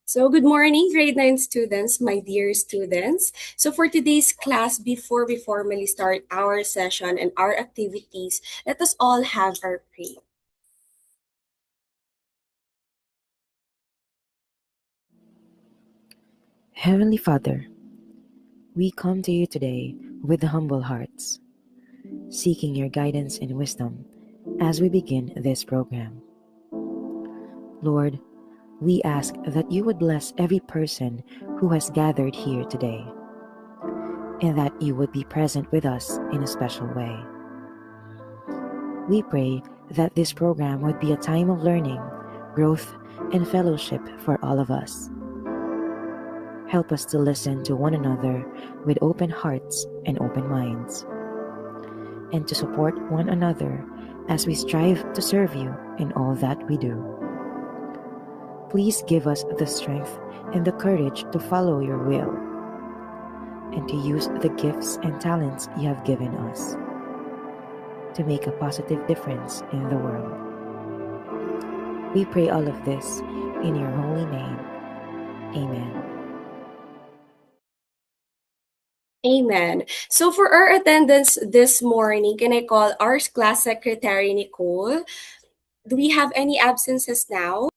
So, good morning, grade 9 students, my dear students. So, for today's class, before we formally start our session and our activities, let us all have our prayer. Heavenly Father, we come to you today with humble hearts, seeking your guidance and wisdom as we begin this program. Lord, we ask that you would bless every person who has gathered here today, and that you would be present with us in a special way. We pray that this program would be a time of learning, growth, and fellowship for all of us. Help us to listen to one another with open hearts and open minds, and to support one another as we strive to serve you in all that we do. Please give us the strength and the courage to follow your will and to use the gifts and talents you have given us to make a positive difference in the world. We pray all of this in your holy name. Amen. Amen. So, for our attendance this morning, can I call our class secretary, Nicole? Do we have any absences now?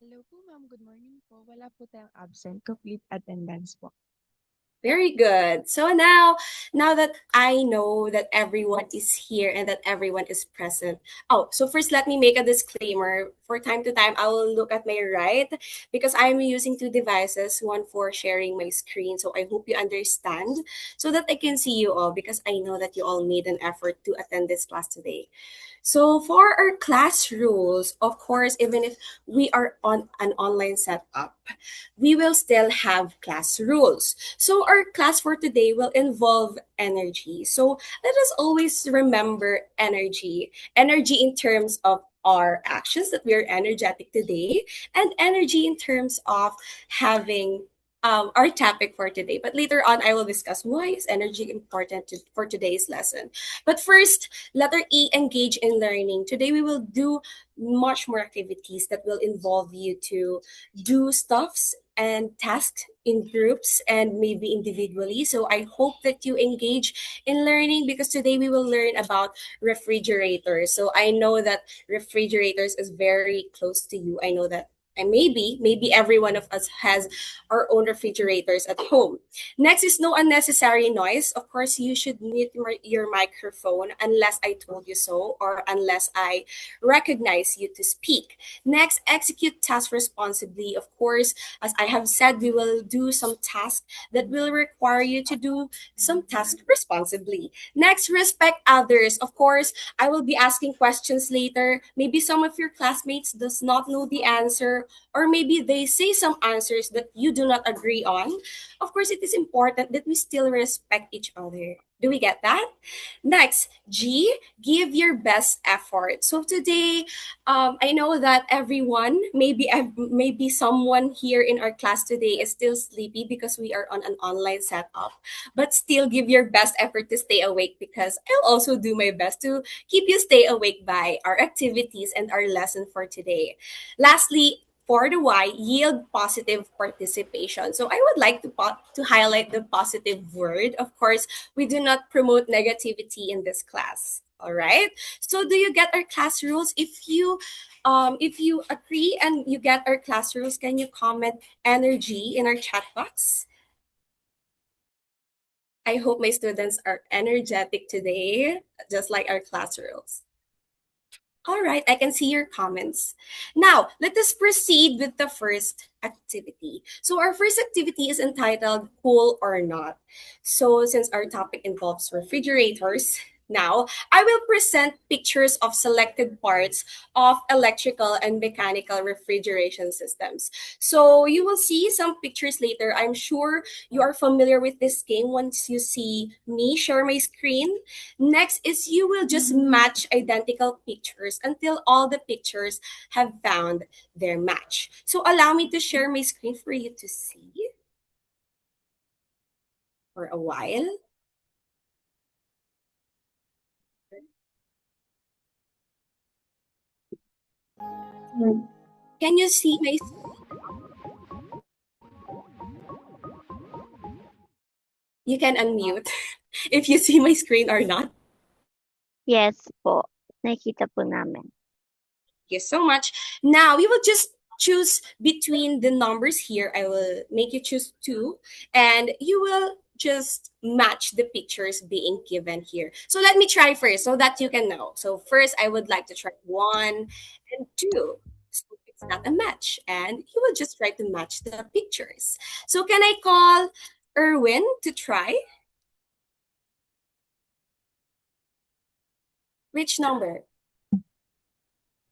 Hello po ma'am, good morning po. Wala po tayong absent, complete attendance po. Very good. So now that I know that everyone is here and that everyone is present. Oh, so first let me make a disclaimer. For time to time, I will look at my right because I'm using two devices, one for sharing my screen. So I hope you understand so that I can see you all because I know that you all made an effort to attend this class today. So for our class rules, of course, even if we are on an online setup, we will still have class rules. So our class for today will involve energy. So let us always remember energy. Energy in terms of our actions that we are energetic today, and energy in terms of having our topic for today. But later on, I will discuss why is energy important for today's lesson. But first, letter E, engage in learning. Today we will do much more activities that will involve you to do stuffs and tasks in groups and maybe individually. So I hope that you engage in learning because today we will learn about refrigerators. So I know that refrigerators is very close to you. I know that and maybe every one of us has our own refrigerators at home. Next is no unnecessary noise. Of course, you should mute your microphone unless I told you so or unless I recognize you to speak. Next, execute tasks responsibly. Of course, as I have said, we will do some tasks that will require you to do some tasks responsibly. Next, respect others. Of course, I will be asking questions later. Maybe some of your classmates does not know the answer, or maybe they say some answers that you do not agree on. Of course, it is important that we still respect each other. Do we get that? Next, G, give your best effort. So today, I know that everyone, maybe someone here in our class today is still sleepy because we are on an online setup, but still give your best effort to stay awake because I'll also do my best to keep you stay awake by our activities and our lesson for today. Lastly, for the Y, yield positive participation. So I would like to highlight the positive word. Of course, we do not promote negativity in this class. All right. So do you get our class rules? If you agree and you get our class rules, can you comment energy in our chat box? I hope my students are energetic today, just like our class rules. All right, I can see your comments. Now, let us proceed with the first activity. So, our first activity is entitled Cool or Not. So, since our topic involves refrigerators, now I will present pictures of selected parts of electrical and mechanical refrigeration systems. So, you will see some pictures later. I'm sure you are familiar with this game once you see me share my screen. Next is you will just match identical pictures until all the pictures have found their match. So allow me to share my screen for you to see for a while. Can you see my screen? You can unmute if you see my screen or not. Yes po. Nakikita po namin. Thank you so much. Now we will just choose between the numbers here. I will make you choose two, and you will just match the pictures being given here. So let me try first so that you can know. So first, I would like to try 1 and 2. So it's not a match, and you will just try to match the pictures. So can I call Erwin to try? Which number?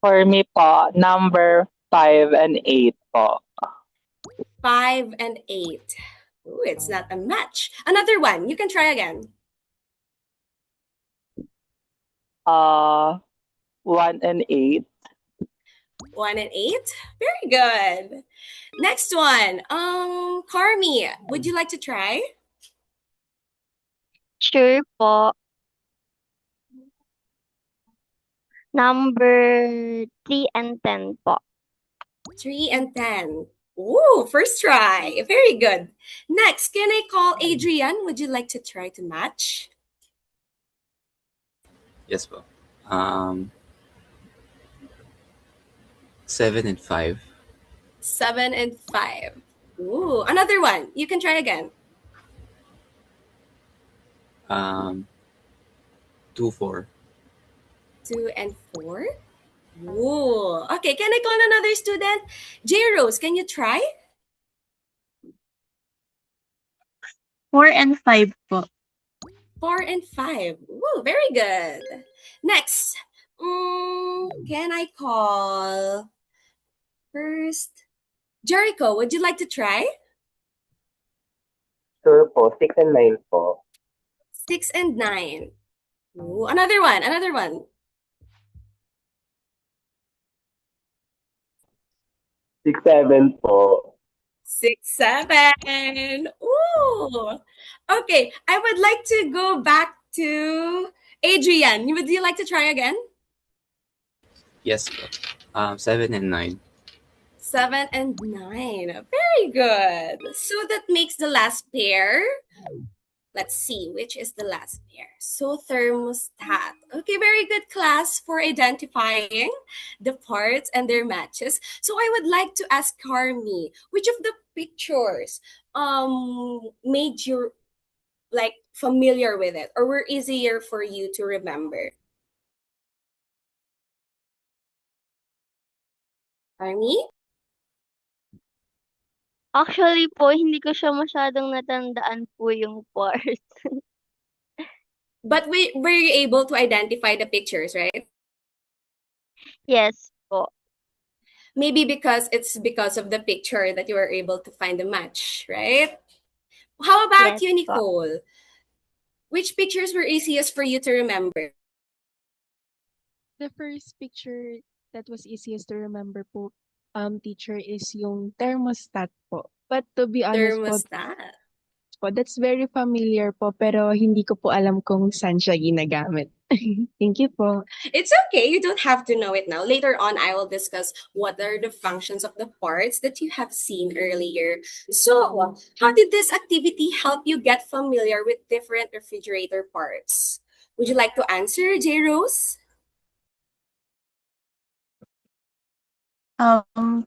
For me po, number 5 and 8 po. 5 and 8. Ooh, it's not a match. Another one. You can try again. 1 and 8. 1 and 8. Very good. Next one. Carmi, would you like to try? Sure po. Number 3 and 10 po. 3 and 10. Ooh, first try. Very good. Next, can I call Adrian? Would you like to try to match? Yes po. 7 and 5. 7 and 5. Ooh, another one. You can try again. 2, 4. 2 and 4. Ooh. Okay, can I call another student? J Rose, can you try? 4 and 5 po. 4 and 5. Ooh, very good. Next, can I call first Jericho? Would you like to try? Sure po, 6 and 9 po. 6 and 9. Ooh, another one. Another one. 6, 7 po. 6, 7. Ooh. Okay, I would like to go back to Adrian. Would you like to try again? Yes po. 7 and 9. 7 and 9. Very good. So that makes the last pair. Let's see which is the last pair. So thermostat. Okay, very good class for identifying the parts and their matches. So I would like to ask Carmi, which of the pictures made you like familiar with it or were easier for you to remember? Carmi? Actually po, hindi ko siya masyadong natandaan po yung parts. But were you able to identify the pictures, right? Yes po. Maybe because it's because of the picture that you were able to find the match, right? How about Yes you, po. Nicole? Which pictures were easiest for you to remember? The first picture that was easiest to remember po, teacher, is yung thermostat po. But to be honest Thermostat. that's very familiar po, pero hindi ko po alam kung saan siya ginagamit. Thank you po. It's okay. You don't have to know it now. Later on, I will discuss what are the functions of the parts that you have seen earlier. So, how did this activity help you get familiar with different refrigerator parts? Would you like to answer, J. Rose?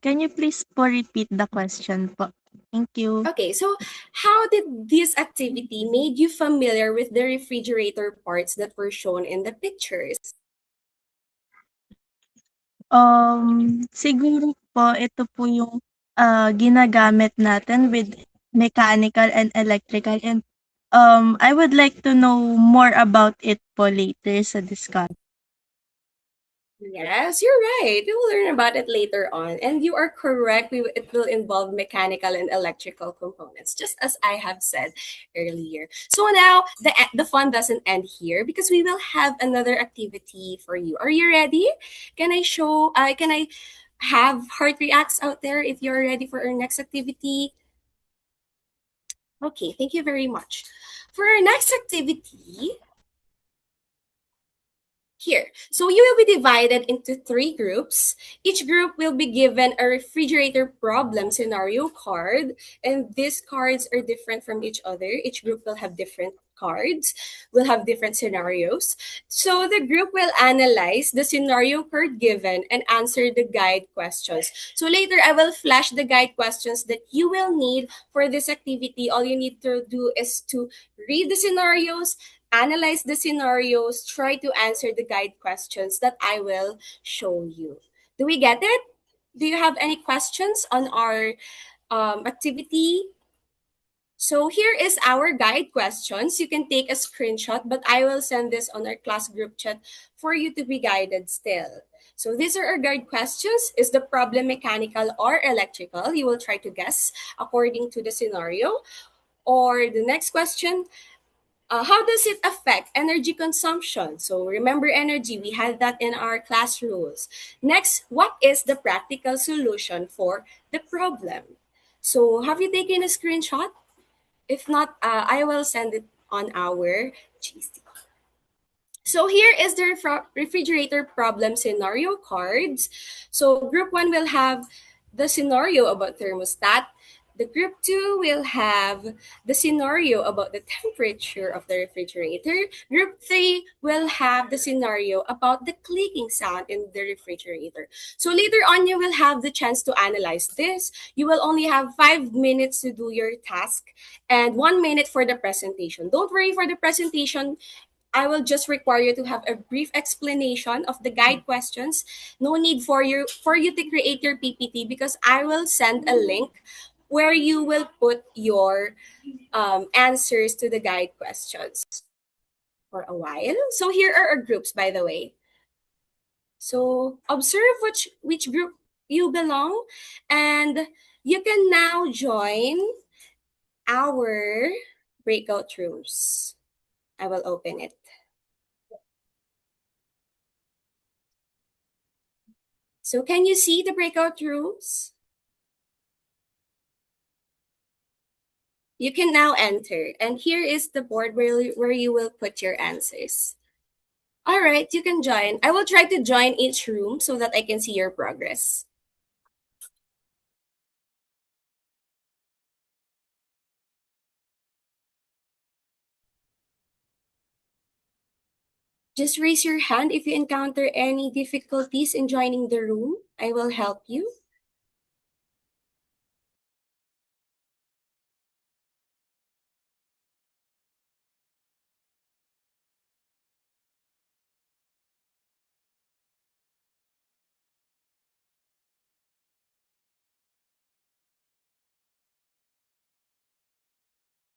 Can you please po repeat the question po? Thank you. Okay, so how did this activity made you familiar with the refrigerator parts that were shown in the pictures? Siguro po ito po yung ginagamit natin with mechanical and electrical, and I would like to know more about it po later sa discussion. Yes, you're right. We will learn about it later on. And you are correct. It will involve mechanical and electrical components, just as I have said earlier. So now the fun doesn't end here because we will have another activity for you. Are you ready? Can I have heart reacts out there if you're ready for our next activity? Okay, thank you very much. For our next activity, here. So you will be divided into 3 groups. Each group will be given a refrigerator problem scenario card, and these cards are different from each other. Each group will have different cards, will have different scenarios. So the group will analyze the scenario card given and answer the guide questions. So later I will flash the guide questions that you will need for this activity. All you need to do is to read the scenarios, analyze the scenarios, try to answer the guide questions that I will show you. Do we get it? Do you have any questions on our activity? So here is our guide questions. You can take a screenshot, but I will send this on our class group chat for you to be guided still. So these are our guide questions. Is the problem mechanical or electrical? You will try to guess according to the scenario. Or the next question, how does it affect energy consumption? So remember energy, we had that in our class rules. Next, what is the practical solution for the problem? So have you taken a screenshot? If not, I will send it on our GC. So here is the refrigerator problem scenario cards. So group 1 will have the scenario about thermostat. The group 2 will have the scenario about the temperature of the refrigerator. Group 3 will have the scenario about the clicking sound in the refrigerator. So later on, you will have the chance to analyze this. You will only have 5 minutes to do your task and 1 minute for the presentation. Don't worry for the presentation. I will just require you to have a brief explanation of the guide questions. No need for you to create your PPT because I will send a link where you will put your answers to the guide questions for a while. So here are our groups, by the way. So observe which group you belong, and you can now join our breakout rooms. I will open it. So can you see the breakout rooms? You can now enter, and here is the board where you will put your answers. All right, you can join. I will try to join each room so that I can see your progress. Just raise your hand if you encounter any difficulties in joining the room. I will help you.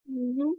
Mm-hmm.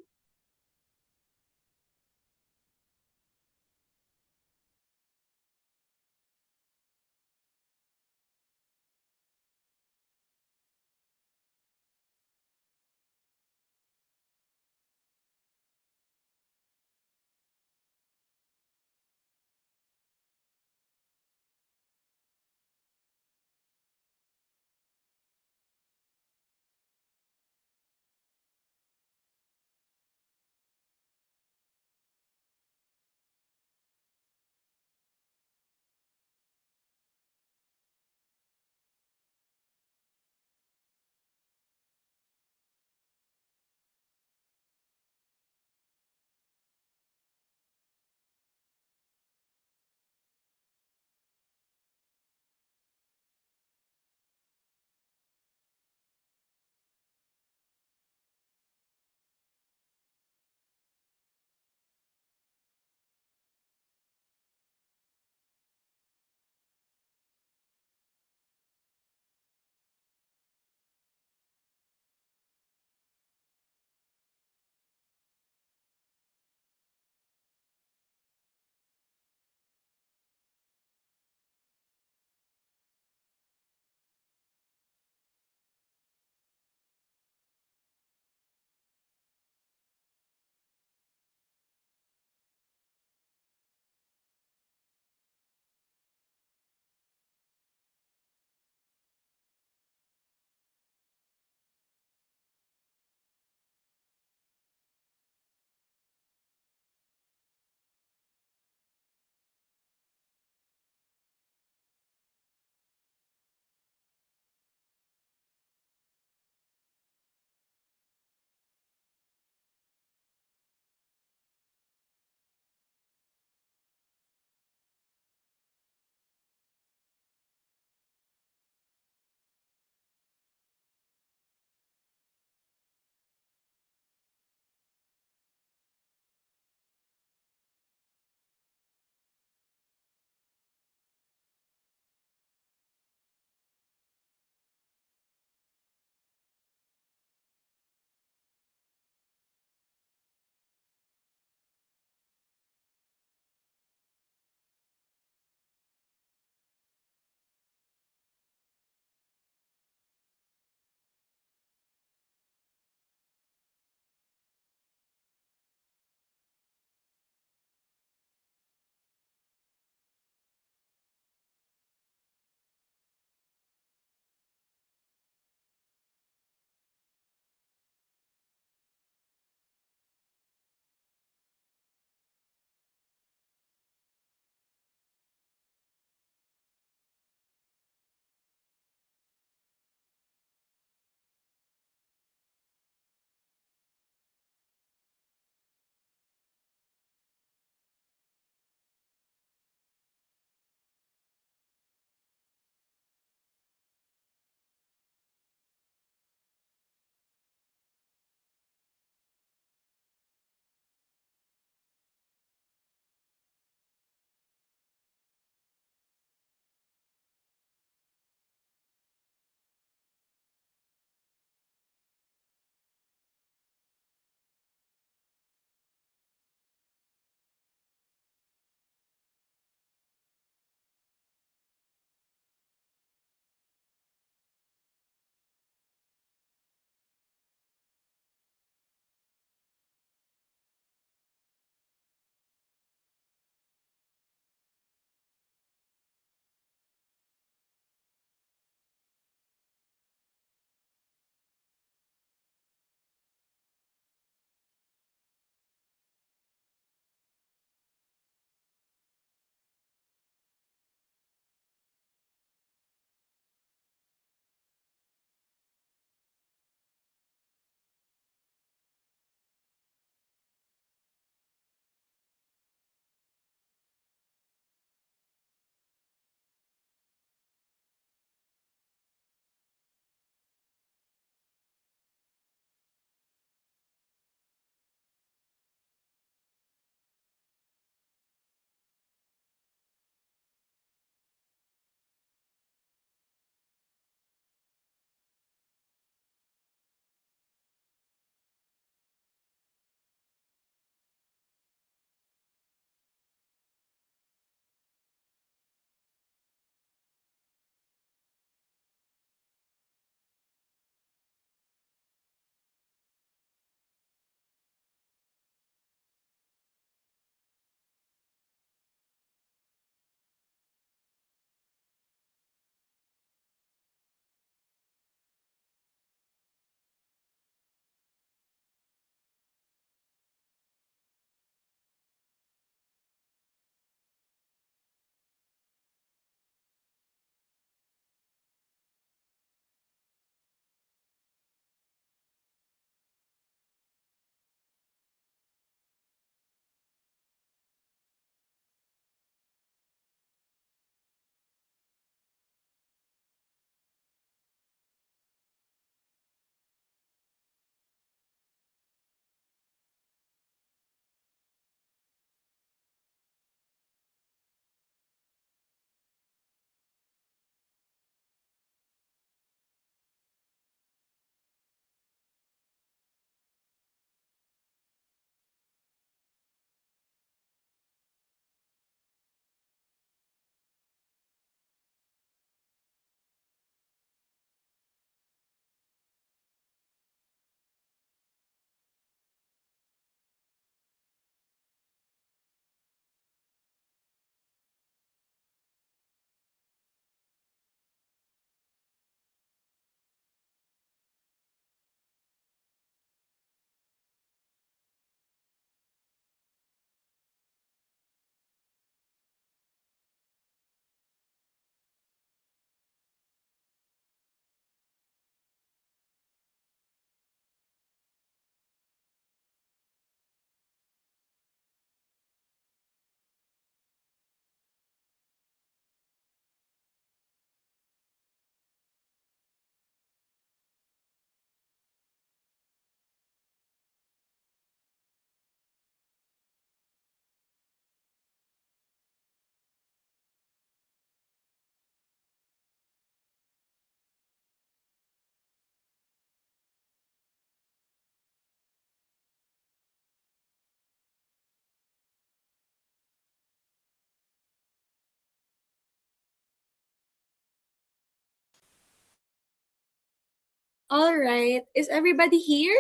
All right. Is everybody here?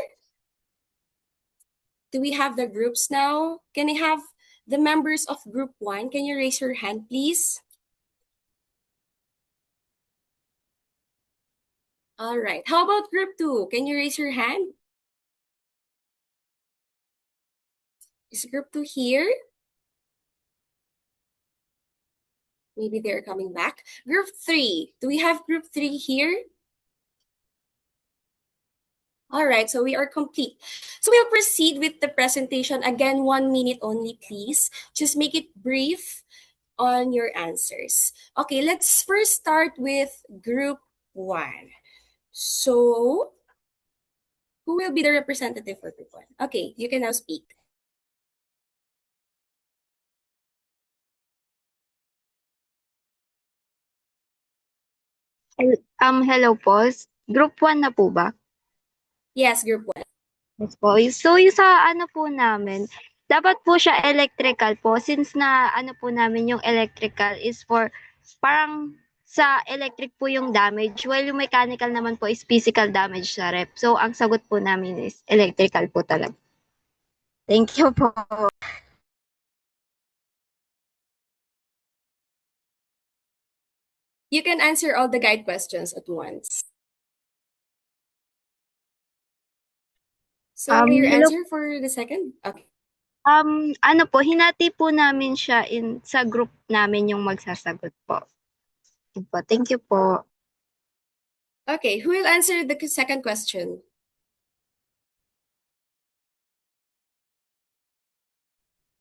Do we have the groups now? Can I have the members of group 1? Can you raise your hand, please? All right. How about group 2? Can you raise your hand? Is group 2 here? Maybe they're coming back. Group 3. Do we have group 3 here? All right, so we are complete. So we'll proceed with the presentation. Again, 1 minute only, please. Just make it brief on your answers. Okay, let's first start with group 1. So, who will be the representative for group 1? Okay, you can now speak. Hello po. Group 1 na po ba? Yes, group 1. Yes po. So, yung sa ano po namin, dapat po siya electrical po since na ano po namin yung electrical is for parang sa electric po yung damage while yung mechanical naman po is physical damage sa rep. So, ang sagot po namin is electrical po talaga. Thank you po. You can answer all the guide questions at once. So, your Hello. answer for the second? Okay. Ano po, hinati po namin siya sa group namin yung magsasagot po. Yun po. Thank you po. Okay, who will answer the second question?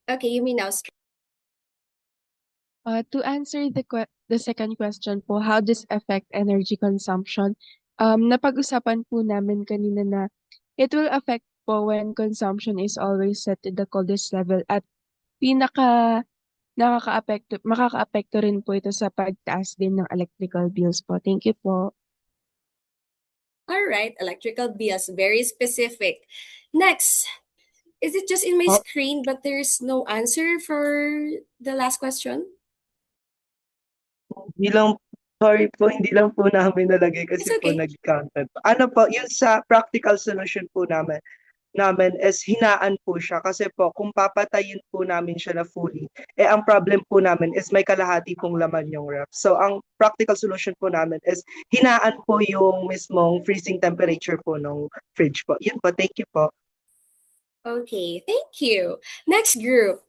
Okay, you may now start. To answer the second question po, how does affect energy consumption? Napag-usapan po namin kanina na it will affect po when consumption is always set to the coldest level at makaka-apekto rin po ito sa pagtaas din ng electrical bills po. Thank you po. All right, electrical bills, very specific. Next, is it just in my screen but there's no answer for the last question? Sorry po, hindi lang po namin nalagay kasi It's okay. po nag-content. Ano po, yun sa practical solution po namin is hinaan po siya kasi po kung papatayin po namin siya na fully, ang problem po namin is may kalahati pong laman yung ref. So ang practical solution po namin is hinaan po yung mismong freezing temperature po ng fridge po. Yun po, thank you po. Okay, thank you. Next group.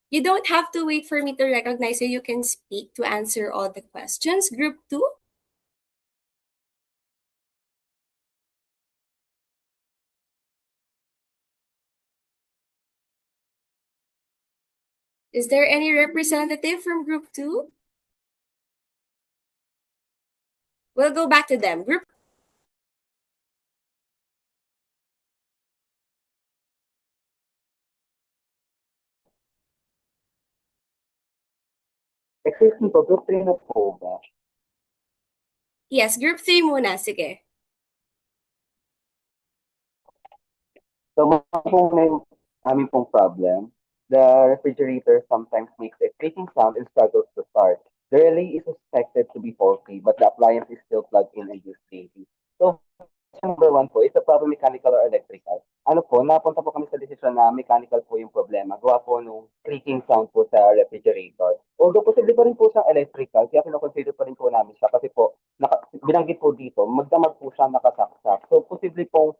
You don't have to wait for me to recognize you. You can speak to answer all the questions. Group 2. Is there any representative from group 2? We'll go back to them. Group Excuse me po, group 3 na po ba? Yes, group 3 muna. Sige. So, kung may amin pong problem, the refrigerator sometimes makes a clicking sound and struggles to start. The relay is suspected to be faulty, but the appliance is still plugged in and used daily. So, number 1 po, is the problem mechanical or electrical? Ano po, napunta po kami sa desisyon na mechanical po yung problema. Gawa po nung clicking sound po sa refrigerator. Although posible pa rin po siyang electrical, kaya kinoconsider pa rin po namin siya kasi po, binanggit po dito, magdamag po siya nakasaksak. So, posible pong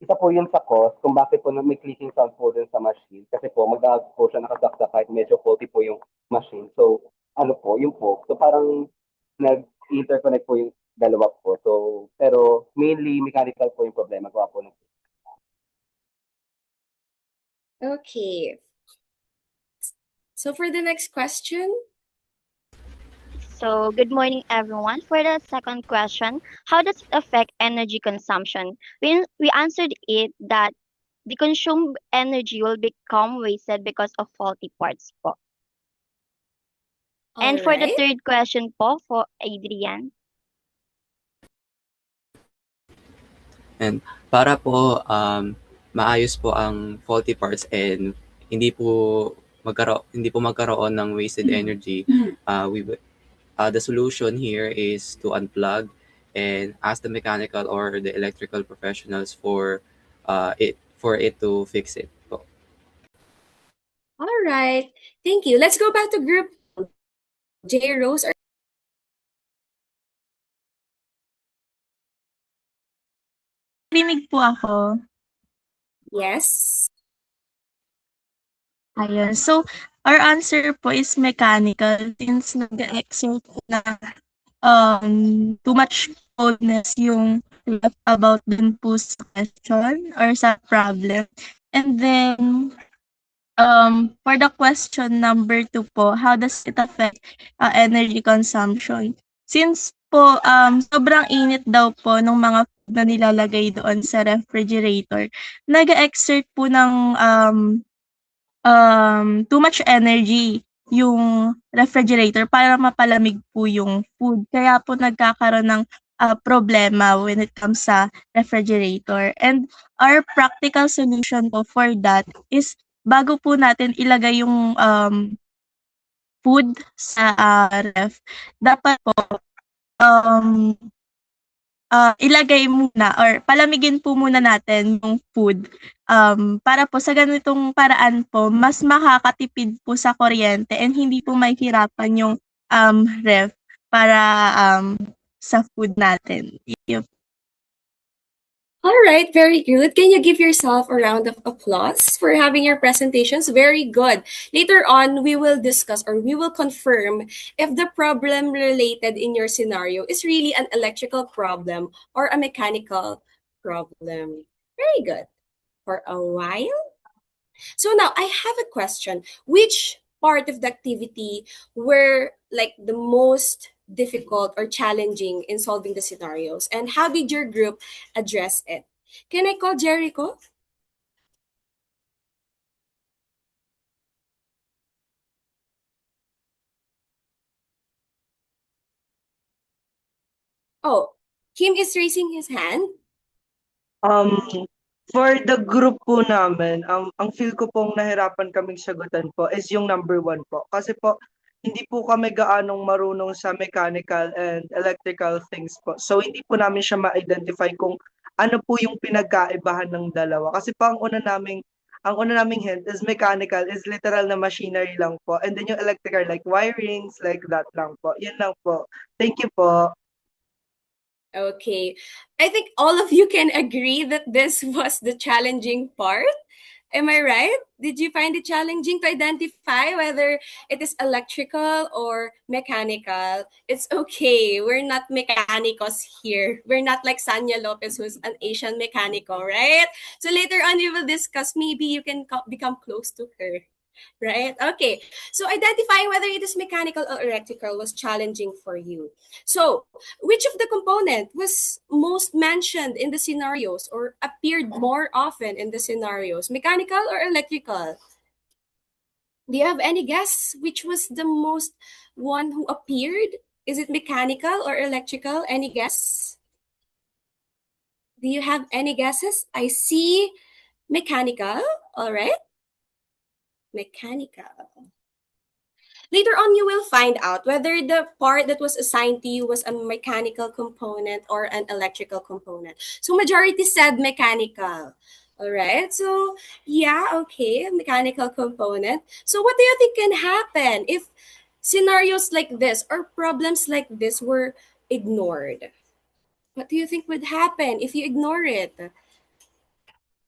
isa po yun sa cause kung bakit po may clicking sound po dun sa machine. Kasi po, magdamag po siya nakasaksak kahit medyo faulty po yung machine. So, ano po, yung po. So, parang nag-interconnect po yung dalawa po. So, pero mainly mechanical po yung problema. Gawa po ng Okay. So for the next question. So, good morning, everyone. For the second question, how does it affect energy consumption? We answered it that the consumed energy will become wasted because of faulty parts po. And for the third question po, for Adrian. And para po maayos po ang faulty parts and hindi po magkaroon ng wasted energy, the solution here is to unplug and ask the mechanical or the electrical professionals for it to fix it po. All right. Thank you. Let's go back to group J. Rose. Rinig po ako. Yes. Ayun. So, our answer po is mechanical since nag-exert na too much coldness yung left about dun po sa question or sa problem. And then, for the question number 2 po, how does it affect energy consumption? Since po, sobrang init daw po ng mga food na nilalagay doon sa refrigerator, nag-exert po ng too much energy yung refrigerator para mapalamig po yung food. Kaya po nagkakaroon ng problema when it comes sa refrigerator. And our practical solution po for that is bago po natin ilagay yung food sa ref, dapat po ilagay muna or palamigin po muna natin yung food para po sa ganitong paraan po mas makakatipid po sa kuryente and hindi po mahihirapan yung ref para sa food natin. Yun. All right, very good. Can you give yourself a round of applause for having your presentations? Very good. Later on, we will discuss or we will confirm if the problem related in your scenario is really an electrical problem or a mechanical problem. Very good. For a while. So now I have a question. Which part of the activity were like the most difficult or challenging in solving the scenarios? And how did your group address it? Can I call Jericho? Oh, Kim is raising his hand. For the group po namin, ang feel ko pong nahirapan kaming sagutan po is yung number 1 po. Kasi po, hindi po kami gaanong marunong sa mechanical and electrical things po. So, hindi po namin siya ma-identify kung ano po yung pinagkaibahan ng dalawa. Kasi po, ang una naming hint is mechanical, is literal na machinery lang po. And then yung electrical, like wirings, like that lang po. Yan lang po. Thank you po. Okay. I think all of you can agree that this was the challenging part. Am I right? Did you find it challenging to identify whether it is electrical or mechanical? It's okay. We're not mechanicos here. We're not like Sanya Lopez, who's an Asian mechanico, right? So later on, we will discuss. Maybe you can become close to her. Right? Okay. So identifying whether it is mechanical or electrical was challenging for you. So which of the component was most mentioned in the scenarios or appeared more often in the scenarios? Mechanical or electrical? Do you have any guess which was the most one who appeared? Is it mechanical or electrical? Any guess? Do you have any guesses? I see mechanical. All right. Mechanical. Later on, you will find out whether the part that was assigned to you was a mechanical component or an electrical component. So majority said mechanical. All right. So yeah, okay, mechanical component. So what do you think can happen if scenarios like this or problems like this were ignored? What do you think would happen if you ignore it?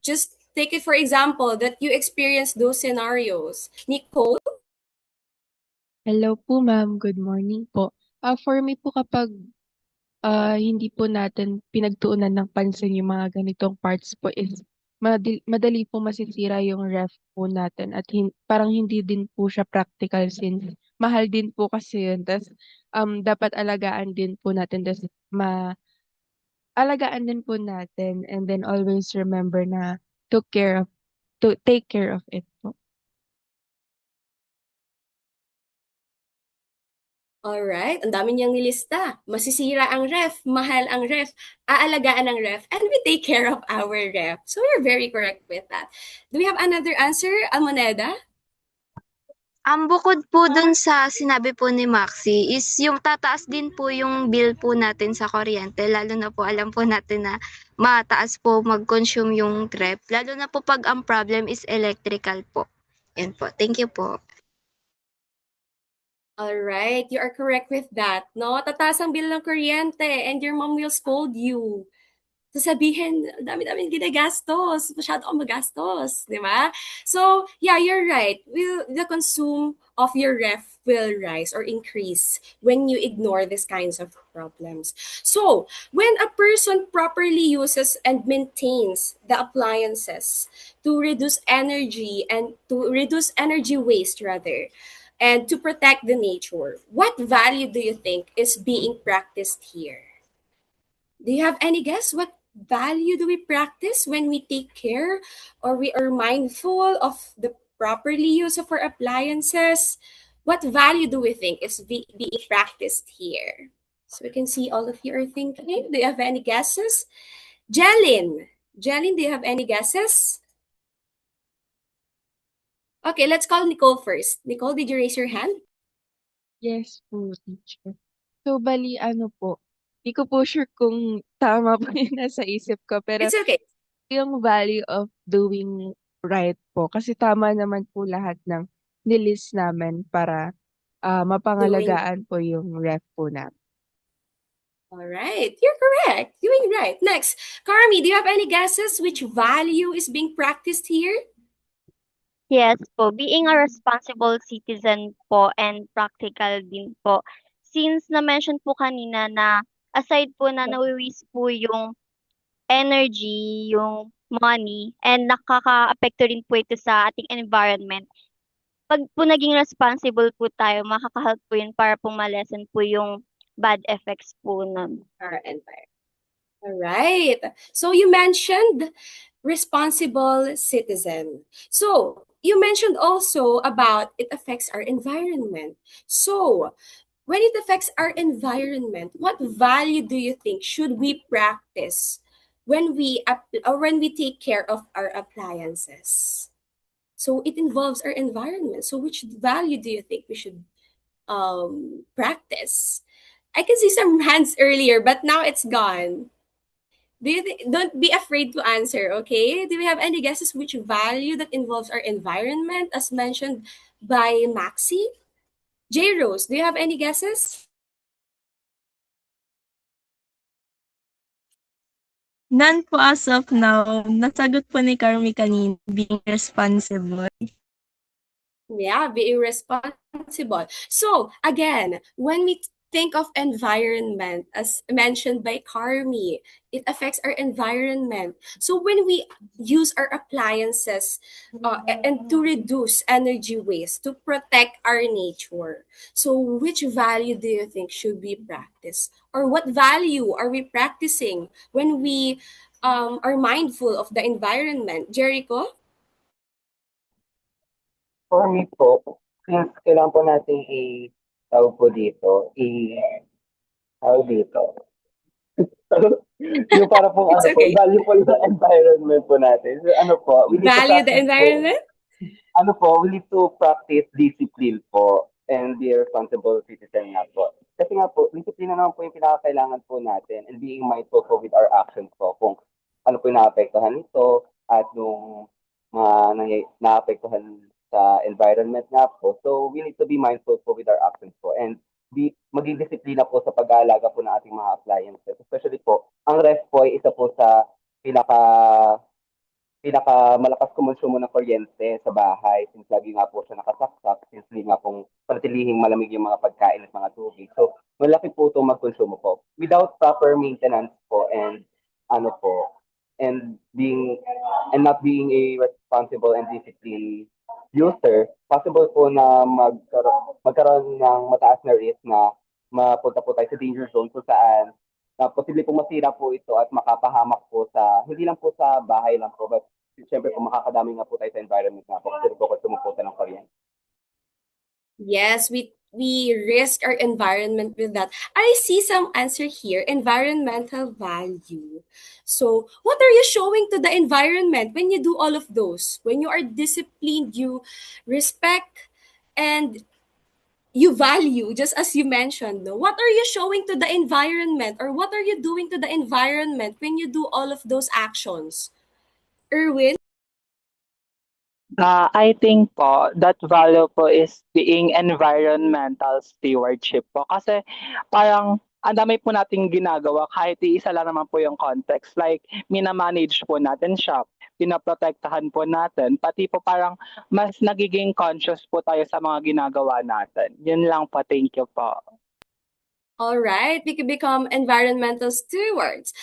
Just take it for example that you experience those scenarios. Nicole? Hello po ma'am, good morning po. For me po kapag hindi po natin pinagtuunan ng pansin yung mga ganitong parts po is madali po masisira yung ref po natin at parang hindi din po siya practical since mahal din po kasi yun. Tas dapat alagaan din po natin, alagaan din po natin and then always remember na to take care of it po. Alright, ang dami niyang nilista. Masisira ang ref, mahal ang ref, aalagaan ang ref, and we take care of our ref. So you're very correct with that. Do we have another answer, Almoneda? Bukod po dun sa sinabi po ni Maxi is yung tataas din po yung bill po natin sa kuryente, lalo na po alam po natin na mataas po mag-consume yung trip, lalo na po pag ang problem is electrical po. Yan po. Thank you po. All right, you are correct with that, no? Tataas ang bill ng kuryente and your mom will scold you. Sasabihin, dami-dami ginagastos, masyado akong magastos, di ba? So, yeah, you're right. The consume of your ref will rise or increase when you ignore these kinds of problems. So, when a person properly uses and maintains the appliances to reduce energy waste rather, and to protect the nature, what value do you think is being practiced here? Do you have any guess what value do we practice when we take care or we are mindful of the properly use of our appliances? What value do we think is being practiced here? So we can see all of you are thinking. Do you have any guesses? Jelin, do you have any guesses? Okay, let's call Nicole first. Nicole, did you raise your hand? Yes po, teacher. So, bali ano po, di ko po sure kung tama po yung nasa isip ko, pero It's okay. yung value of doing right po. Kasi tama naman po lahat ng nilist namin para mapangalagaan po yung ref po namin. All right, you're correct. Doing right. Next, Carmi, do you have any guesses which value is being practiced here? Yes po, being a responsible citizen po and practical din po. Since na-mention po kanina na aside po na nawi-waste po yung energy, yung money, and nakaka-apekto rin po ito sa ating environment. Pag po naging responsible po tayo, makaka-help po yun para po ma-lessen po yung bad effects po nun. Our environment. All right. So you mentioned responsible citizen. So you mentioned also about it affects our environment. So when it affects our environment, what value do you think should we practice when we take care of our appliances? So it involves our environment. So which value do you think we should practice? I can see some hands earlier, but now it's gone. Don't be afraid to answer, okay? Do we have any guesses which value that involves our environment as mentioned by Maxi? J. Rose, do you have any guesses? None po as of now. Nasagot po ni Carmi kanina, being responsible. Yeah, being responsible. So again, when we think of environment, as mentioned by Carmi, it affects our environment. So when we use our appliances and to reduce energy waste, to protect our nature, so which value do you think should we practice? Or what value are we practicing when we are mindful of the environment? Jericho? For me po, since kailangan po natin tawag po dito, tawag dito. Yung para po, It's okay. value po yung environment po natin. So, we need Value to the environment? we need to practice discipline po and be a responsible citizen nga po. Kasi nga po, discipline na naman po yung pinakakailangan po natin and being mindful po with our actions po kung ano po yung naapektuhan nito at yung mga naapektuhan sa environment nga po. So, we need to be mindful po with our actions po and maging disiplina po sa pag-aalaga po ng ating mga appliances. Especially po, ang ref po ay isa po sa pinaka malakas kumonsumo ng kuryente sa bahay since lagi nga po siya nakasaksak since hindi nga pong panatilihing malamig yung mga pagkain at mga tubig. So, malaki po itong magkonsumo po. Without proper maintenance po and not being a responsible and disciplined user, possible po na magkaroon ng mataas na risk na mapunta po tayo sa danger zone kung saan na posible pong masira po ito at makapahamak po hindi lang po sa bahay lang po, but siyempre po makakadami nga po tayo sa environment nga po kasi po tumuputa ng kuryente. Yes, we risk our environment with that. I see some answer here, environmental value. So, what are you showing to the environment when you do all of those? When you are disciplined, you respect and you value, just as you mentioned, no? What are you showing to the environment, or what are you doing to the environment when you do all of those actions? Erwin? I think po, that value po is being environmental stewardship po. Kasi parang ang dami po nating ginagawa kahit iisa lang naman po yung context. Like, minamanage po natin siya, pinaprotektahan po natin, pati po parang mas nagiging conscious po tayo sa mga ginagawa natin. Yun lang po, thank you po. All right, we can become environmental stewards.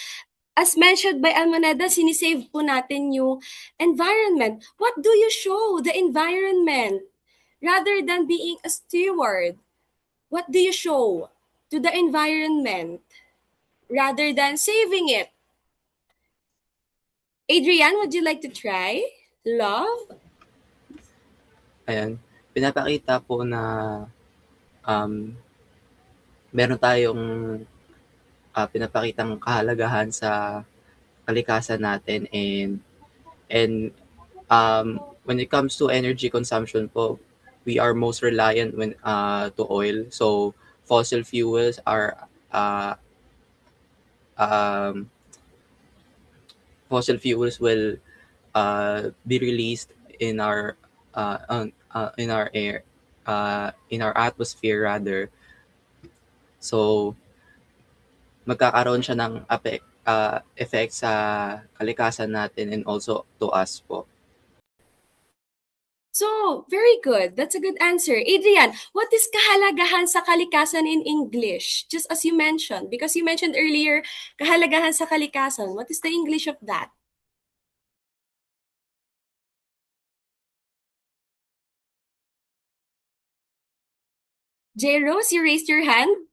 As mentioned by Almoneda, sinisave po natin yung environment. What do you show the environment? Rather than being a steward, what do you show to the environment rather than saving it? Adrian, would you like to try? Love? Ayan, pinapakita po na meron tayong pinapakitang kahalagahan sa kalikasan natin, and when it comes to energy consumption po, we are most reliant to oil. So fossil fuels are fossil fuels will be released in our air, in our atmosphere rather. So magkakaroon siya ng effect sa kalikasan natin and also to us po. So, very good. That's a good answer. Adrian, what is kahalagahan sa kalikasan in English? Just as you mentioned, because you mentioned earlier, kahalagahan sa kalikasan. What is the English of that? J. Rose, you raised your hand.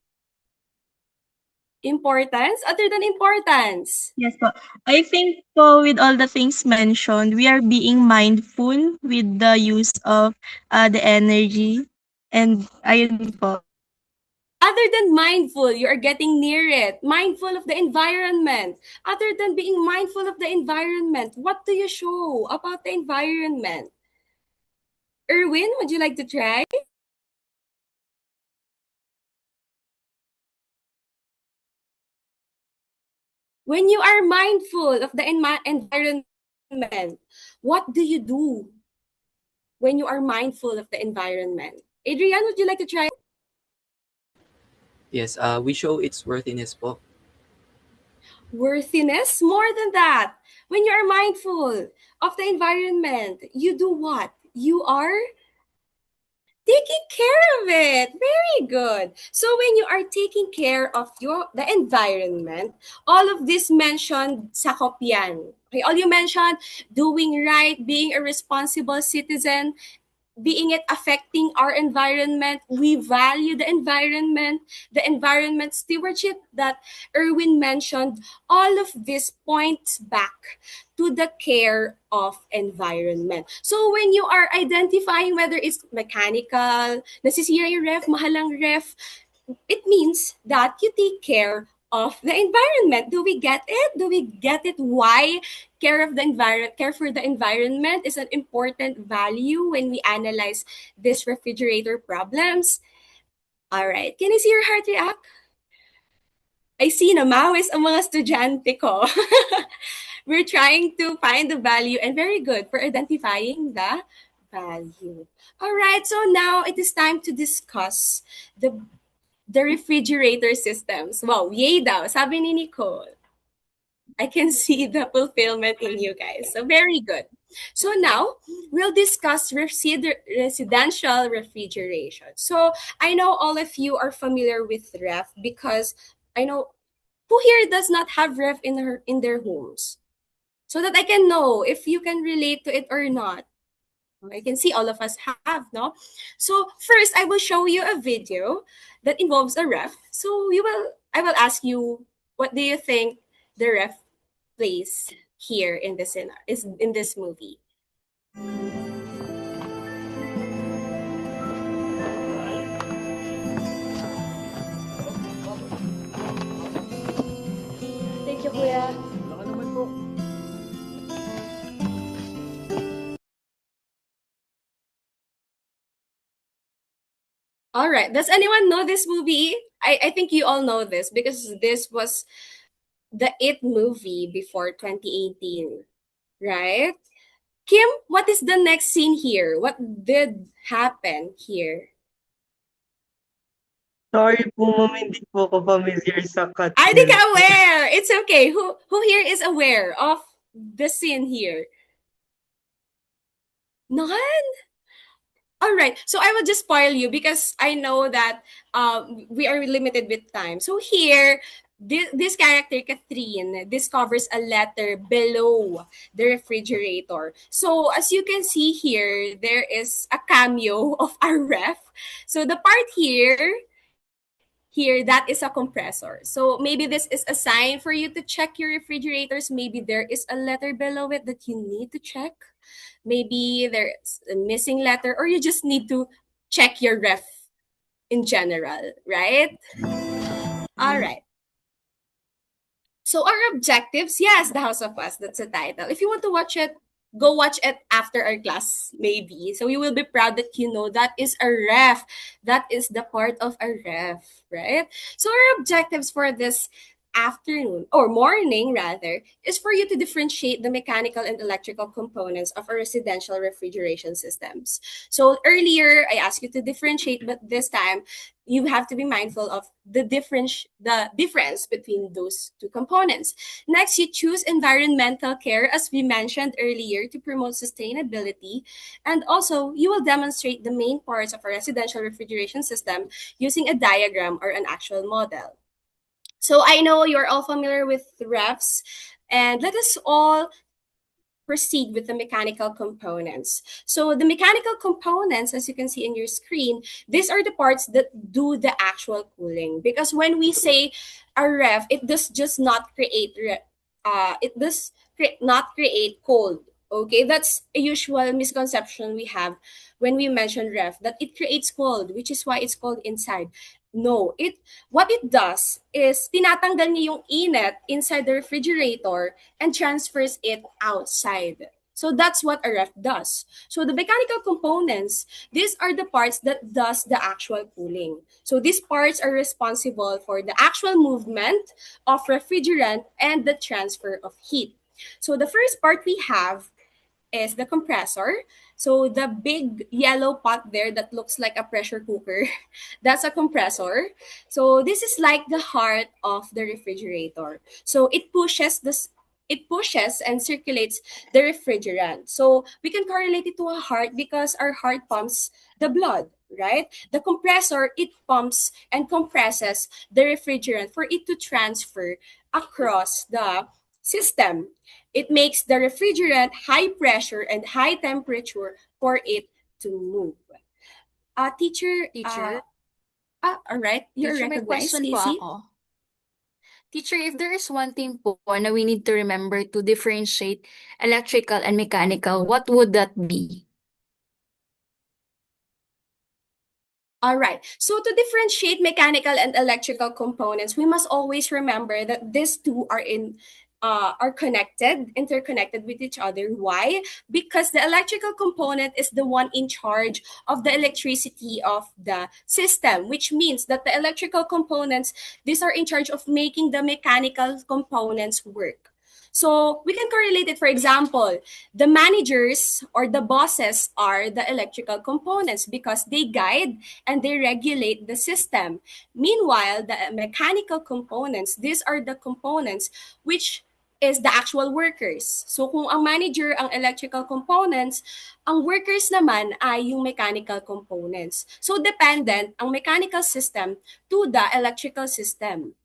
Importance? Other than importance? Yes po. I think po with all the things mentioned, we are being mindful with the use of the energy. And ayun po. Other than mindful, you are getting near it. Mindful of the environment. Other than being mindful of the environment, what do you show about the environment? Erwin, would you like to try? When you are mindful of the environment, what do you do when you are mindful of the environment? Adrian, would you like to try? Yes, we show its worthiness po. Worthiness? More than that. When you are mindful of the environment, you do what? You are taking care of it. Very good. So when you are taking care of the environment, all of this mentioned sakop yan. Okay, all you mentioned, doing right, being a responsible citizen, being it affecting our environment, we value the environment stewardship that Erwin mentioned, all of this points back to the care of environment. So when you are identifying whether it's mechanical, nasisira yung ref, mahalang ref, it means that you take care of the environment. Do we get it? Do we get it? Why care for the environment is an important value when we analyze this refrigerator problems? All right. Can I see your heart react? I see na mawis ang mga estudyante ko. We're trying to find the value, and very good for identifying the value. All right. So now it is time to discuss the refrigerator systems. Wow, yay daw, sabi ni Nicole. I can see the fulfillment in you guys. So very good. So now we'll discuss residential refrigeration. So I know all of you are familiar with ref because I know who here does not have ref in their homes. So that I can know if you can relate to it or not. I can see all of us have, no? So first, I will show you a video that involves a ref. So I will ask you, what do you think the ref plays here in this movie? Thank you, Kuya. All right. Does anyone know this movie? I think you all know this because this was the It movie before 2018, right? Kim, what is the next scene here? What did happen here? Sorry po, ma'am, hindi po ako familiar sa I think Katnill po. aware. It's okay. Who here is aware of the scene here? None? All right. So I will just spoil you because I know that we are limited with time. So here, this character, Catherine, discovers a letter below the refrigerator. So as you can see here, there is a cameo of our ref. So the part here, that is a compressor. So maybe this is a sign for you to check your refrigerators. Maybe there is a letter below it that you need to check. Maybe there's a missing letter, or you just need to check your ref in general, right? All right. So our objectives, yes, The House of Us, that's the title. If you want to watch it, go watch it after our class, maybe. So you will be proud that you know that is a ref. That is the part of a ref, right? So our objectives for this afternoon or morning rather is for you to differentiate the mechanical and electrical components of a residential refrigeration systems. So earlier I asked you to differentiate, but this time you have to be mindful of the difference between those two components. Next, you choose environmental care, as we mentioned earlier, to promote sustainability. And also, you will demonstrate the main parts of a residential refrigeration system using a diagram or an actual model. So I know you're all familiar with refs, and let us all proceed with the mechanical components. So the mechanical components, as you can see in your screen, these are the parts that do the actual cooling. Because when we say a ref, it does just not create not create cold. Okay, that's a usual misconception we have when we mention ref, that it creates cold, which is why it's called inside. No, what it does is tinatanggal niya yung init inside the refrigerator and transfers it outside. So that's what a ref does. So the mechanical components, these are the parts that does the actual cooling. So these parts are responsible for the actual movement of refrigerant and the transfer of heat. So the first part we have is the compressor. So the big yellow pot there that looks like a pressure cooker, that's a compressor. So this is like the heart of the refrigerator. So it pushes and circulates the refrigerant. So we can correlate it to a heart because our heart pumps the blood, right? The compressor, it pumps and compresses the refrigerant for it to transfer across the system. It makes the refrigerant high pressure and high temperature for it to move. Teacher, Teacher, all right, you're teacher, may recognized, question po Casey. ako. Teacher, if there is one thing po na we need to remember to differentiate electrical and mechanical, what would that be? All right. So to differentiate mechanical and electrical components, we must always remember that these two are interconnected with each other. Why? Because the electrical component is the one in charge of the electricity of the system, which means that the electrical components, these are in charge of making the mechanical components work. So we can correlate it. For example, the managers or the bosses are the electrical components because they guide and they regulate the system. Meanwhile, the mechanical components, these are the components which is the actual workers. So kung ang manager ang electrical components, ang workers naman ay yung mechanical components. So dependent ang mechanical system to the electrical system.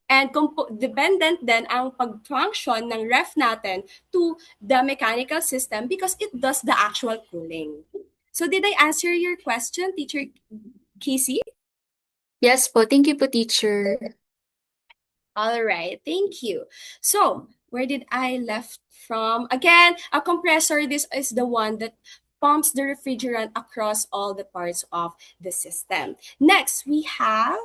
And dependent din ang pag-function ng ref natin to the mechanical system because it does the actual cooling. So did I answer your question, Teacher Casey? Yes po, thank you po, teacher. All right, thank you. So where did I left from? Again, a compressor, this is the one that pumps the refrigerant across all the parts of the system. Next, we have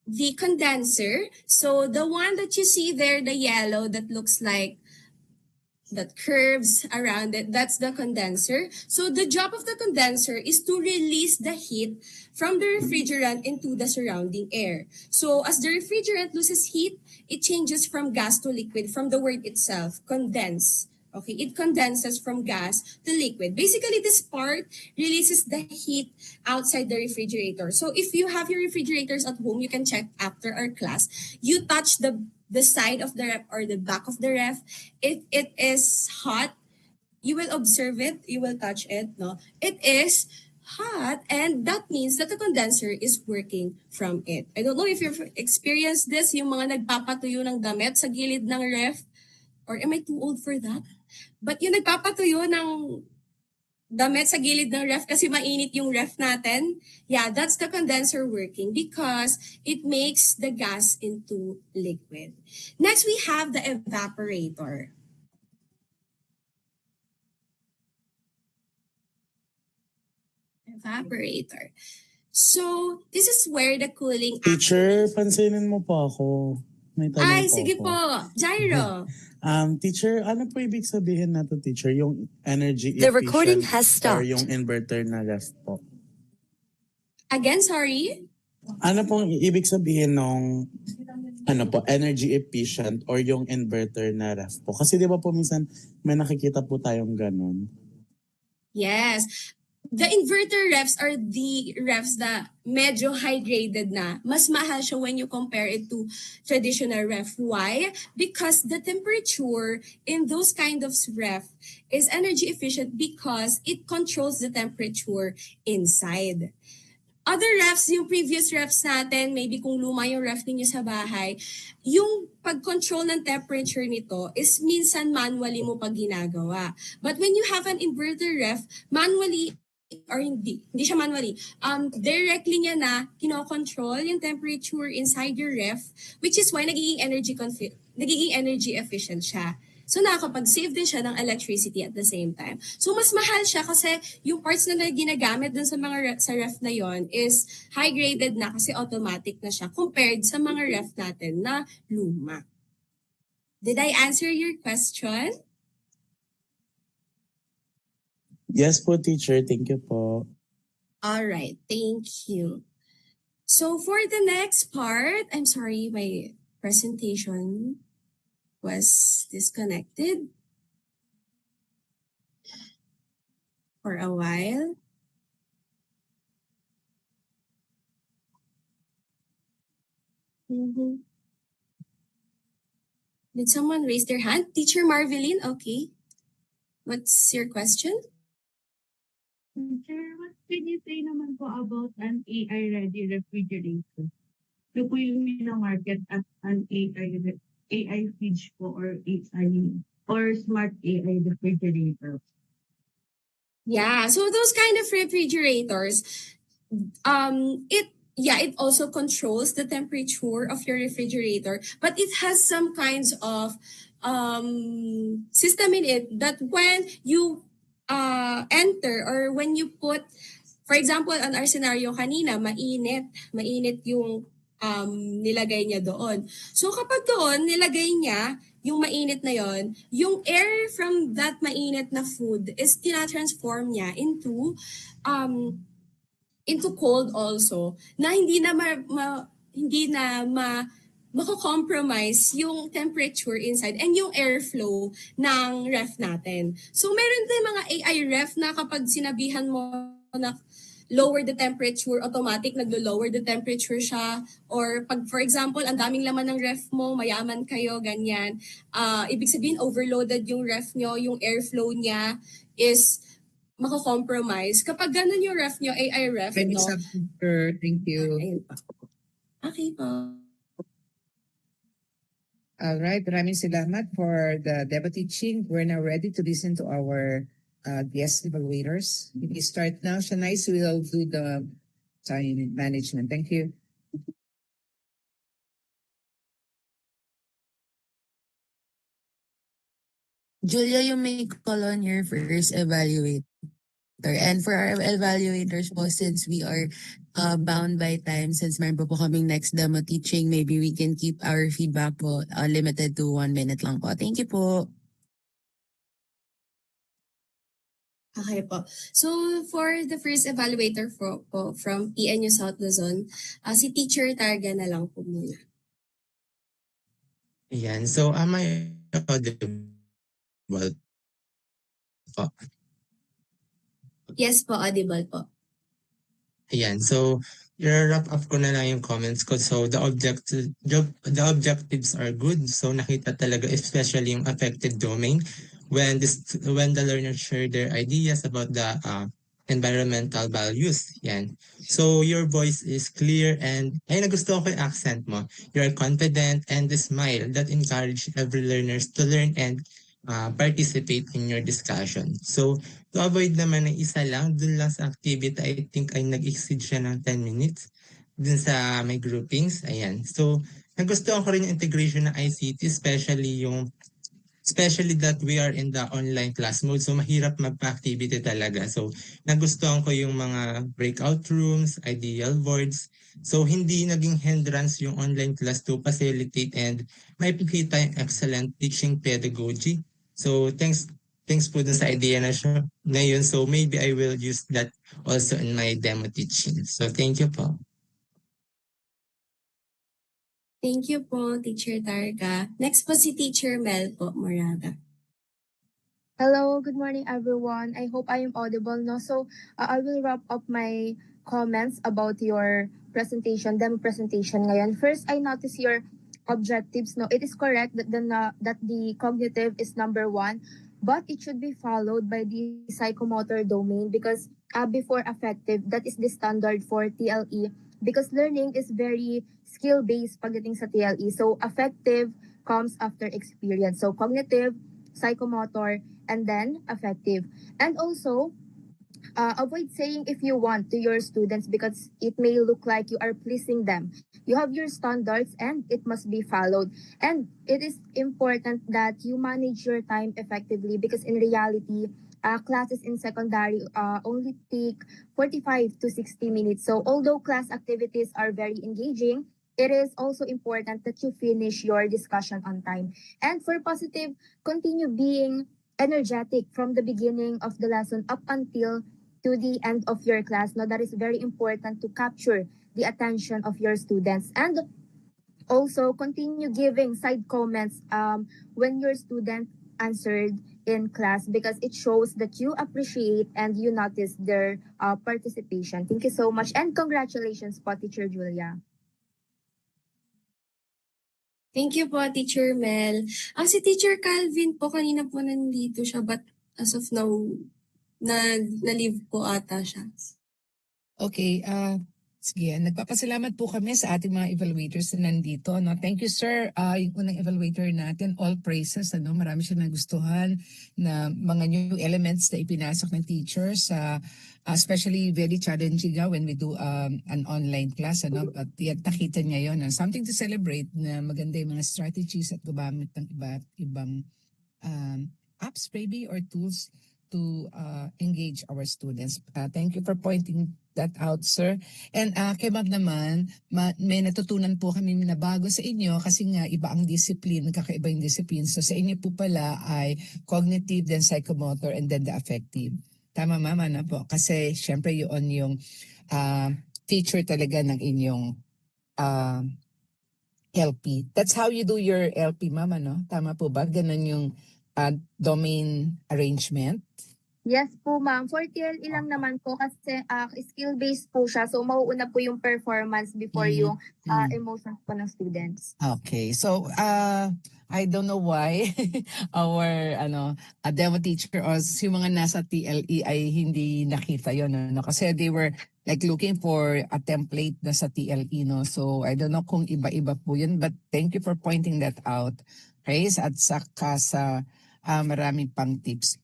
the condenser. So the one that you see there, the yellow that looks like that curves around it, that's the condenser. So the job of the condenser is to release the heat from the refrigerant into the surrounding air. So as the refrigerant loses heat, it changes from gas to liquid from the word itself, condense. Okay, it condenses from gas to liquid. Basically, this part releases the heat outside the refrigerator. So if you have your refrigerators at home, you can check after our class. You touch the side of the ref or the back of the ref. If it is hot, you will observe it, you will touch it, no? It is hot, and that means that the condenser is working from it. I don't know if you've experienced this, yung mga nagpapatuyo ng damit sa gilid ng ref, or am I too old for that? But yung nagpapatuyo ng damit sa gilid ng ref kasi mainit yung ref natin, yeah, that's the condenser working because it makes the gas into liquid. Next, we have the evaporator. Evaporator. So, this is where the cooling Teacher, pansinin mo po ako. May tanong Ay, po sige ako. po. Gyro. Teacher, ano po ibig sabihin na to, teacher? Yung energy The recording efficient has or stopped. yung inverter na ref po? Again, sorry? Ano pong ibig sabihin ng energy efficient or yung inverter na ref po? Kasi di ba po minsan may nakikita po tayong ganun. Yes. The inverter refs are the refs na medyo high-graded na. Mas mahal siya when you compare it to traditional ref. Why? Because the temperature in those kind of ref is energy efficient because it controls the temperature inside. Other refs, yung previous refs natin, maybe kung luma yung ref ninyo sa bahay, yung pag-control ng temperature nito is minsan manually mo pag ginagawa. But when you have an inverter ref, manually or hindi siya manually, directly niya na kinokontrol yung temperature inside your ref, which is why nagiging energy efficient siya. So nakakapag-save din siya ng electricity at the same time. So mas mahal siya kasi yung parts na ginagamit dun sa mga sa ref na yon is high-graded na kasi automatic na siya compared sa mga ref natin na luma. Did I answer your question? Yes po, teacher. Thank you po. All right, thank you. So for the next part, I'm sorry, my presentation was disconnected for a while. Did someone raise their hand? Teacher Marveline, okay. What's your question? Teacher, what can you say naman po about an AI-ready refrigerator? Ito po yung market at an AI fridge po or smart AI refrigerator. Yeah, so those kind of refrigerators, it also controls the temperature of your refrigerator, but it has some kinds of system in it that when you enter or when you put, for example, on our scenario kanina, mainit yung nilagay niya doon. So kapag doon nilagay niya yung mainit na yon, yung air from that mainit na food is tina-transform niya into cold also, na hindi na mako-compromise yung temperature inside and yung airflow ng ref natin. So meron din mga AI ref na kapag sinabihan mo na lower the temperature, automatic naglo-lower the temperature siya. Or pag, for example, ang daming laman ng ref mo, mayaman kayo, ganyan. Ibig sabihin, overloaded yung ref nyo, yung airflow niya is mako-compromise. Kapag ganun yung ref nyo, AI ref, Thank you. Okay po. All right, maraming salamat for the demo teaching. We're now ready to listen to our guest evaluators. We start now. Shanice will do the time management. Thank you. Julia, you may call on your first evaluator. And for our evaluators po, since we are bound by time, since meron po kaming next demo teaching, maybe we can keep our feedback po limited to 1 minute lang po. Thank you po. Okay po. So, for the first evaluator from PNU South Luzon, si Teacher Targa na lang po muna. Ayan. So, am I audible po? Yes po, audible po. Ayan. So, i-wrap up ko na lang yung comments ko. So, the objectives are good. So, nakita talaga, especially yung affected domain, when the learners share their ideas about the environmental values. Yan. So, your voice is clear and ay nagustuhan ko yung accent mo. You're confident and the smile that encourage every learners to learn and participate in your discussion. So, to avoid naman ng isa lang, dun lang sa activity, I think ay nag-exceed siya ng 10 minutes. Dun sa may groupings, ayan. So, nagustuhan ko rin yung integration ng ICT, especially that we are in the online class mode. So, mahirap magpa-activity talaga. So, nagustuhan ko yung mga breakout rooms, ideal boards. So, hindi naging hindrance yung online class to facilitate and may pakita yung excellent teaching pedagogy. So, thanks po dun sa idea na yun. So, maybe I will use that also in my demo teaching. So, thank you po. Thank you po, Teacher Targa. Next po si Teacher Mel po, Moraga. Hello, good morning everyone. I hope I am audible no. So I will wrap up my comments about your demo presentation ngayon. First, I notice your objectives no. It is correct that the cognitive is number 1, but it should be followed by the psychomotor domain because before affective, that is the standard for TLE because learning is very skill-based pagdating sa TLE. So affective comes after experience. So cognitive, psychomotor, and then affective. And also, avoid saying if you want to your students because it may look like you are pleasing them. You have your standards and it must be followed. And it is important that you manage your time effectively because in reality, classes in secondary only take 45 to 60 minutes. So although class activities are very engaging, it is also important that you finish your discussion on time. And for positive, continue being energetic from the beginning of the lesson up until to the end of your class. Now, that is very important to capture the attention of your students. And also, continue giving side comments when your student answered in class because it shows that you appreciate and you notice their participation. Thank you so much and congratulations po, Teacher Julia. Thank you po, Teacher Mel. Si Teacher Calvin po, kanina po nandito siya, but as of now, na-leave po ata siya. Okay, sige. Nagpapasalamat po kami sa ating mga evaluators na nandito. No? Thank you, sir. Yung unang evaluator natin, all praises. Marami siya nagustuhan na mga new elements na ipinasok ng teachers. Especially very challenging when we do an online class. But yet nakita niya yun. Something to celebrate na maganda yung mga strategies at gumamit ng ibang apps maybe or tools to engage our students. Thank you for pointing that out, sir. And kay Ma'am naman, may natutunan po kami na bago sa inyo kasi nga iba ang discipline, kakaiba yung discipline. So sa inyo po pala ay cognitive, then psychomotor, and then the affective. Tama, Mama, na po? Kasi syempre yun yung feature talaga ng inyong LP. That's how you do your LP, Mama, no? Tama po ba? Ganun yung domain arrangement? Yes po, ma'am. For TLE lang naman po kasi skill-based po siya. So, mauuna po yung performance before yung emotions po ng students. Okay. So, I don't know why our demo teacher or yung mga nasa TLE ay hindi nakita yon no? Kasi they were like looking for a template na sa TLE, no? So, I don't know kung iba-iba po yun, but thank you for pointing that out, Grace, at saka sa marami pang tips.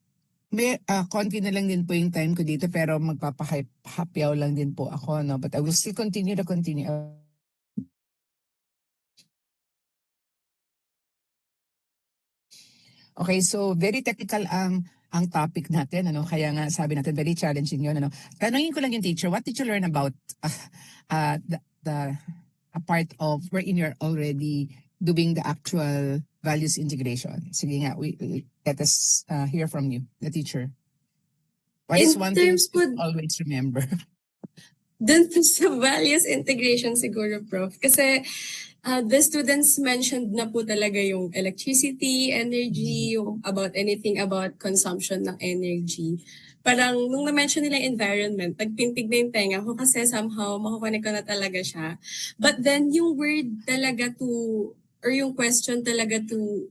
May konti na lang din po yung time ko dito pero magpapahapyaw lang din po ako, no? But I will still continue. Okay, so very technical ang topic natin, kaya nga sabi natin very challenging yun. Tanungin ko lang yung teacher, what did you learn about a part of wherein you're already doing the actual values integration? Sige nga, let us hear from you, the teacher. What is In one thing terms to po, always remember? dun po sa values integration siguro, Prof. Kasi the students mentioned na po talaga yung electricity, energy, yung about anything about consumption ng energy. Parang nung na-mention nila yung environment, nagpintig na yung tenga ko kasi somehow makukonek ko na talaga siya. But then yung word talaga to, or yung question talaga to,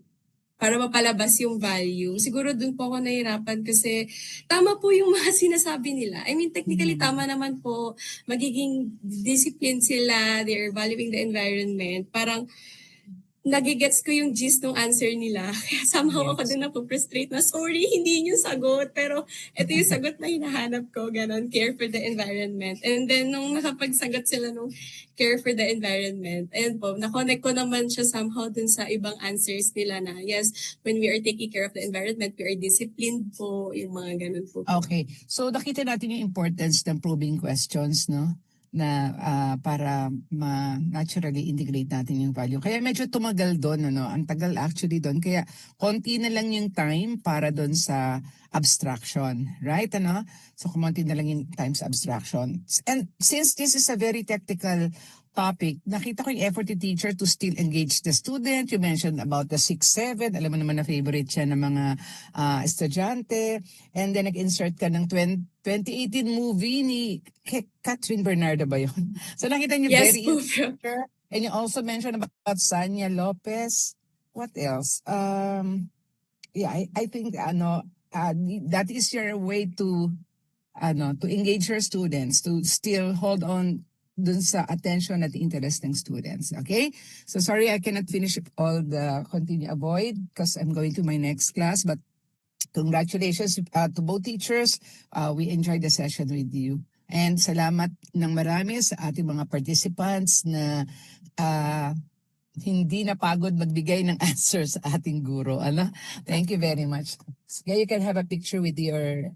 para mapalabas yung value. Siguro dun po ako nahirapan kasi tama po yung mga sinasabi nila. I mean, technically tama naman po. Magiging disciplined sila. They're valuing the environment. Parang nagigets ko yung gist ng answer nila. Kaya somehow ako din napuprostrate na, sorry, hindi yun yung sagot. Pero ito yung sagot na hinahanap ko. Ganon, care for the environment. And then, nung nakapagsagot sila nung care for the environment, ayun po, nakonect ko naman siya somehow dun sa ibang answers nila na, yes, when we are taking care of the environment, we are disciplined po, yung mga ganon po. Okay. So nakita natin yung importance ng probing questions, no? Na para naturally integrate natin yung value. Kaya medyo tumagal doon, ano? Ang tagal actually doon. Kaya konti na lang yung time para doon sa abstraction, right? Ano? So kumonti na lang yung time sa abstraction. And since this is a very technical topic, nakita ko yung effort ni teacher to still engage the student. You mentioned about the 6-7. Alam mo naman na favorite siya ng mga estudyante. And then nag-insert ka ng 2018 movie ni Catherine Bernardo ba yun? So nakita niyo Yes very po, interesting. And you also mentioned about Sanya Lopez. What else? Yeah, I think that is your way to engage your students, to still hold on dun sa attention at interest ng students. Okay? So sorry I cannot finish all the continue avoid because I'm going to my next class, but congratulations to both teachers. We enjoyed the session with you. And salamat ng marami sa ating mga participants na hindi napagod magbigay ng answers sa ating guro. Ano? Thank you very much. Yeah, you can have a picture with your